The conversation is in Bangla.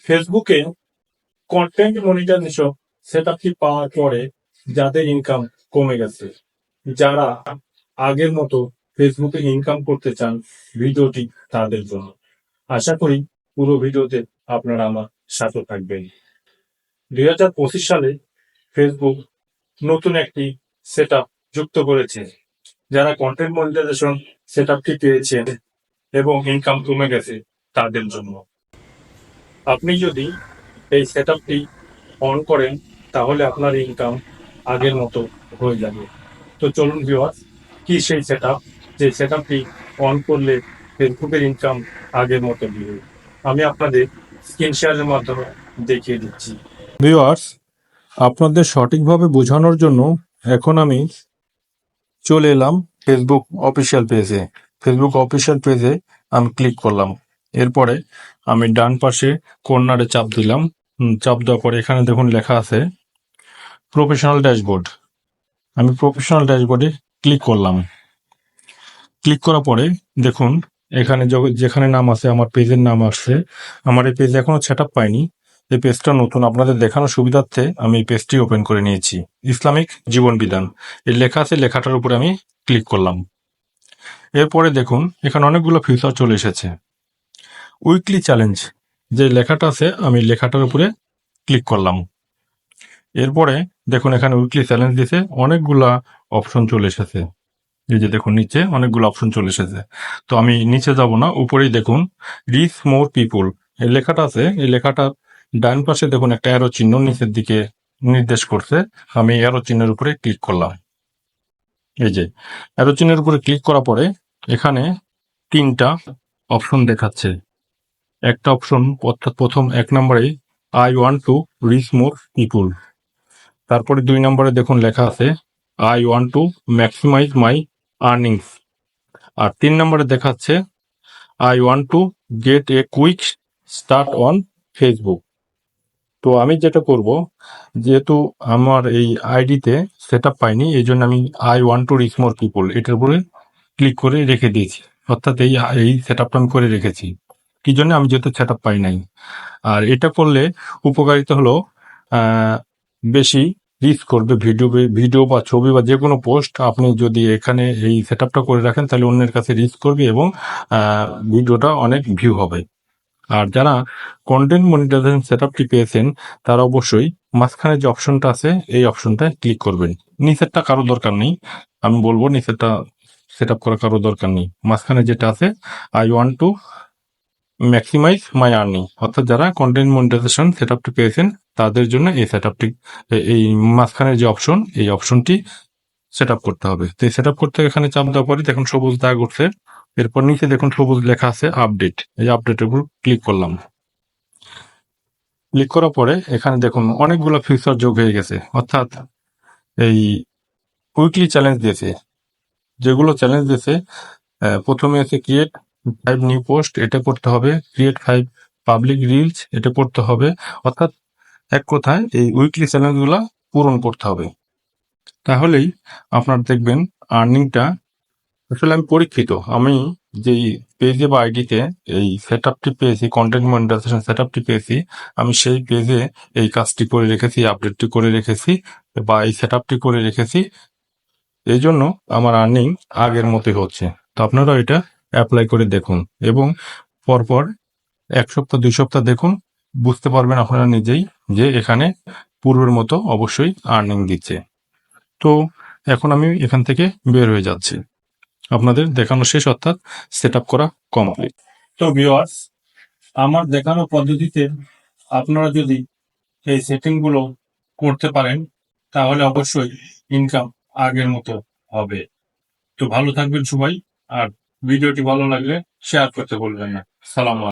ফেসবুকে কন্টেন্ট মনিটাইজেশন সেটআপটি পাওয়ার পরে যাদের ইনকাম কমে গেছে, যারা আগের মতো ফেসবুকে ইনকাম করতে চান, ভিডিওটি তাদের জন্য। আশা করি পুরো ভিডিওতে আপনারা আমার সাথে থাকবেন। 2025 সালে ফেসবুক নতুন একটি সেটআপ যুক্ত করেছে। যারা কন্টেন্ট মনিটাইজেশন সেটআপটি পেয়েছেন এবং ইনকাম কমে গেছে তাদের জন্য। আপনি যদি এই সেটআপটি অন করেন তাহলে আপনার ইনকাম আগের মতো হয়ে যাবে। তো চলুন ভিউয়ার্স, কি সেই সেটআপ যে সেটআপটি অন করলে ফেসবুকের ইনকাম আগের মতো দিবে। আমি আপনাদের স্ক্রিন শেয়ারের মাধ্যমে দেখিয়ে দিচ্ছি। ভিউয়ার্স, আপনাদের সঠিকভাবে বোঝানোর জন্য এখন আমি চলে এলাম ফেসবুক অফিসিয়াল পেজে। ফেসবুক অফিসিয়াল পেজে আমি ক্লিক করলাম। এরপরে আমি ডান পাশে কর্নারে চাপ দিলাম। চাপ দেওয়ার পরে এখানে দেখুন লেখা আছে প্রফেশনাল ড্যাশবোর্ড। আমি প্রফেশনাল ড্যাশবোর্ডে ক্লিক করলাম। ক্লিক করার পরে দেখুন এখানে যেখানে নাম আছে, আমার পেজের নাম আসছে। আমার এই পেজ এখনো সেট আপ পাইনি। এই পেজটা নতুন, আপনাদের দেখানোর সুবিধার্থে আমি এই পেজটি ওপেন করে নিয়েছি। ইসলামিক জীবন বিধান এই লেখা আছে, লেখাটার উপরে আমি ক্লিক করলাম। এরপরে দেখুন এখানে অনেকগুলো ফিচার চলে এসেছে। উইকলি চ্যালেঞ্জ যে লেখাটা আছে, আমি লেখাটার উপরে ক্লিক করলাম। এরপরে দেখুন এখানে উইকলি চ্যালেঞ্জ দিছে, অনেকগুলা অপশন চলে এসেছে। এই যে দেখুন নিচে অনেকগুলো অপশন চলে এসেছে। তো আমি নিচে যাব না, উপরেই দেখুন রিচ মোর পিপুল এই লেখাটা আছে। এই লেখাটার ডান পাশে দেখুন একটা অ্যারো চিহ্ন নিচের দিকে নির্দেশ করছে। আমি অ্যারো চিহ্নের উপরে ক্লিক করলাম। এই যে অ্যারো চিহ্নের উপরে ক্লিক করার পরে এখানে তিনটা অপশন দেখাচ্ছে। একটা অপশন অর্থাৎ প্রথম 1 নম্বরে I want to reach more people. তারপরে 2 নম্বরে দেখুন লেখা আছে I want to maximize my earnings. আর 3 নম্বরে দেখাচ্ছে I want to get a quick start on Facebook. তো আমি যেটা করব, যেহেতু আমার এই আইডিতে সেট আপ পাইনি, এই জন্য আমি I want to reach more people এটার উপরে ক্লিক করে রেখে দিয়েছি। অর্থাৎ এই সেট আপটা আমি করে রেখেছি। কি জন্য? আমি যেহেতু সেট আপ পাই নাই। আর এটা করলে উপকারিতা হলো বেশি রিচ করবে ভিডিও বা ছবি বা যে কোনো পোস্ট আপনি যদি এখানে এই সেট আপটা করে রাখেন তাহলে অন্যের কাছে রিচ করবে এবং ভিডিওটা অনেক ভিউ হবে। আর যারা কন্টেন্ট মনিটাইজেশন সেট আপটি পেয়েছেন তারা অবশ্যই মাঝখানে যে অপশনটা আছে এই অপশনটায় ক্লিক করবেন। নিচেরটা কারো দরকার নেই, আমি বলবো নিচেরটা সেট আপ করা কারো দরকার নেই। মাঝখানে যেটা আছে I want to maximize my earning, অর্থাৎ যারা কন্টেন্ট মনিটাইজেশন সেট আপটি পেয়েছেন তাদের জন্য এই সেট আপটি, এই মাঝখানের যে অপশন এই অপশনটি সেট আপ করতে হবে। তো এই সেট আপ করতে এখানে চাপ দেওয়ার পরে দেখুন সবুজ দাগ উঠছে। এরপর নিচে দেখুন সবুজ লেখা আছে আপডেট। এই আপডেটের উপর ক্লিক করলাম। ক্লিক করার পরে এখানে দেখুন অনেকগুলো ফিচার যোগ হয়ে গেছে, অর্থাৎ এই উইকলি চ্যালেঞ্জ দিয়েছে। যেগুলো চ্যালেঞ্জ দিয়েছে প্রথমে আছে ক্রিয়েট 5 নিউ পোস্ট, এটা করতে হবে। ক্রিয়েট 5 পাবলিক রিলস, এটা করতে হবে। অর্থাৎ এক কথায় এই উইকলি চ্যালেঞ্জগুলো পূরণ করতে হবে, তাহলেই আপনার দেখবেন আর্নিংটা। আসলে আমি পরীক্ষিত, আমি যেই পেজে বা আইডিতে এই সেট আপটি পেয়েছি, কন্টেন্ট মনিটাইজেশন সেট আপটি পেয়েছি, আমি সেই পেজে এই কাজটি করে রেখেছি, আপডেটটি করে রেখেছি বা এই সেট আপটি করে রেখেছি। এই জন্য আমার আর্নিং আগের মতোই হচ্ছে। তো আপনারা এটা অ্যাপ্লাই করে দেখুন এবং পরপর 1 সপ্তাহ 2 সপ্তাহ দেখুন, বুঝতে পারবেন আপনারা নিজেই যে এখানে পূর্বের মতো অবশ্যই আর্নিং দিচ্ছে। তো এখন আমি এখান থেকে বের হয়ে যাচ্ছি। আপনাদের দেখানো শেষ, অর্থাৎ সেট আপ করা কমপ্লিট। তো ভিউয়ার্স, আমার দেখানো পদ্ধতিতে আপনারা যদি এই সেটিংগুলো করতে পারেন তাহলে অবশ্যই ইনকাম আগের মতো হবে। তো ভালো থাকবেন সবাই, আর ভিডিওটি ভালো লাগলে শেয়ার করতে বলবেন না। সালাম আলাইকুম।